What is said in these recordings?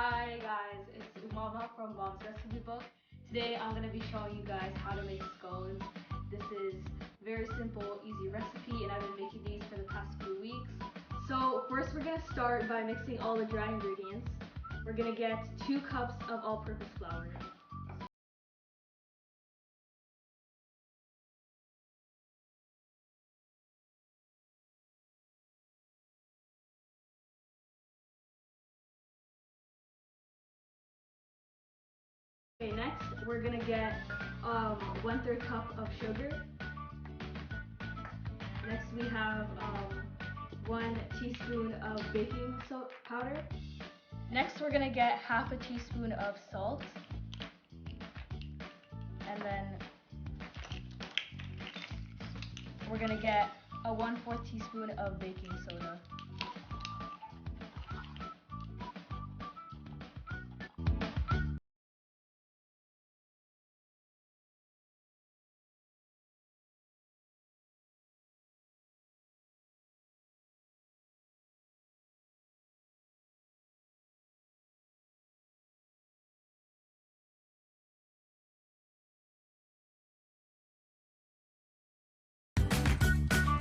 Hi guys, it's Mama from Mom's Recipe Book. Today I'm going to be showing you guys how to make scones. This is very simple, easy recipe, and I've been making these for the past few weeks. So first we're going to start by mixing all the dry ingredients. We're going to get 2 cups of all-purpose flour. Okay, next we're going to get 1/3 cup of sugar. Next we have 1 teaspoon of baking powder. Next we're gonna get half a teaspoon of salt, and then we're gonna get a 1/4 teaspoon of baking soda.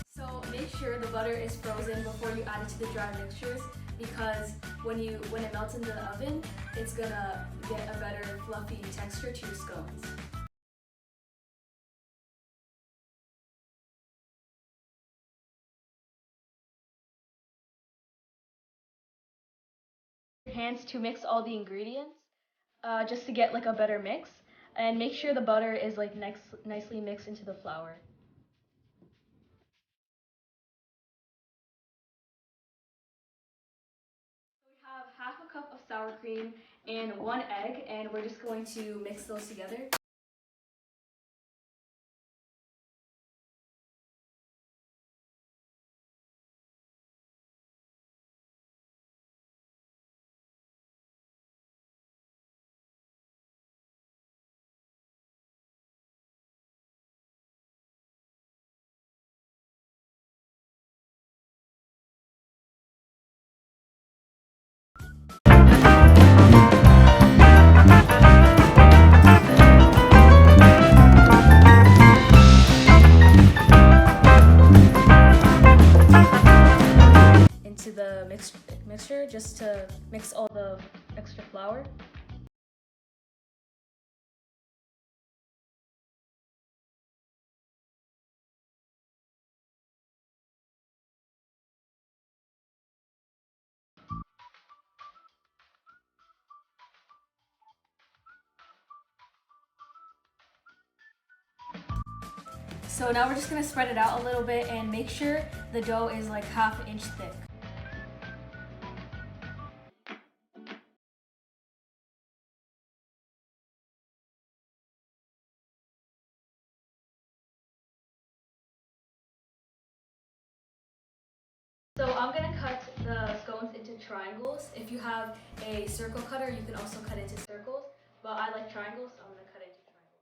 So make sure the butter is frozen before you add it to the dry mixtures, because when it melts in the oven, it's gonna get a better fluffy texture to your scones. Your hands to mix all the ingredients, just to get like a better mix, and make sure the butter is like nicely mixed into the flour. We have half a cup of sour cream and 1 egg, and we're just going to mix those together. Into the mixture, just to mix all the extra flour. So now we're just going to spread it out a little bit and make sure the dough is like 1/2 inch thick. So I'm going to cut the scones into triangles. If you have a circle cutter, you can also cut into circles, but I like triangles, so I'm going to cut it into triangles.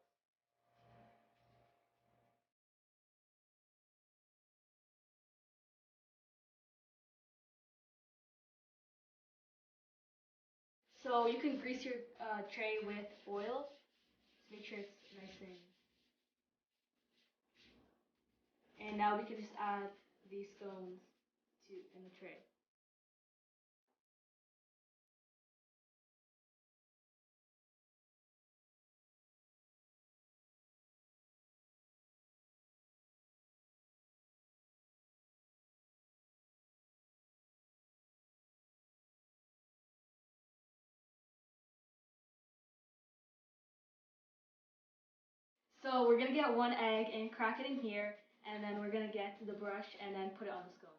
So you can grease your tray with oil. Make sure it's nice and now we can just add these scones in the tray. So we're gonna get 1 egg and crack it in here, and then we're gonna get the brush and then put it on the scones.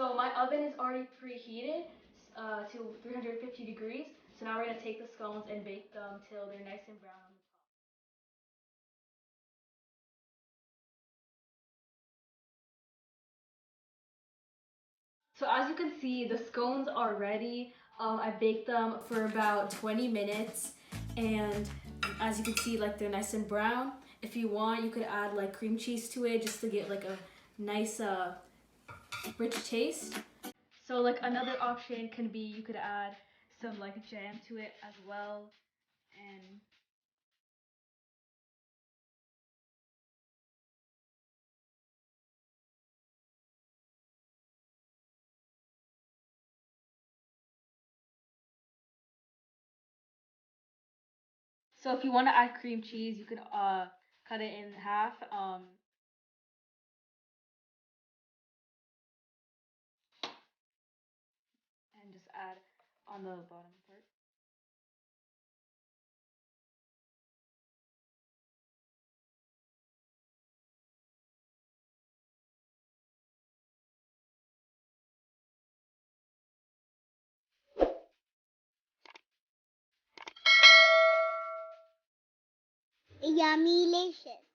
So my oven is already preheated to 350 degrees. So now we're gonna take the scones and bake them till they're nice and brown on the top. So as you can see, the scones are ready. I baked them for about 20 minutes, and as you can see, like they're nice and brown. If you want, you could add like cream cheese to it just to get like a nice rich taste. So like another option can be you could add some like jam to it as well. And so if you want to add cream cheese, you could cut it in half and just add on the bottom part. Yummylicious.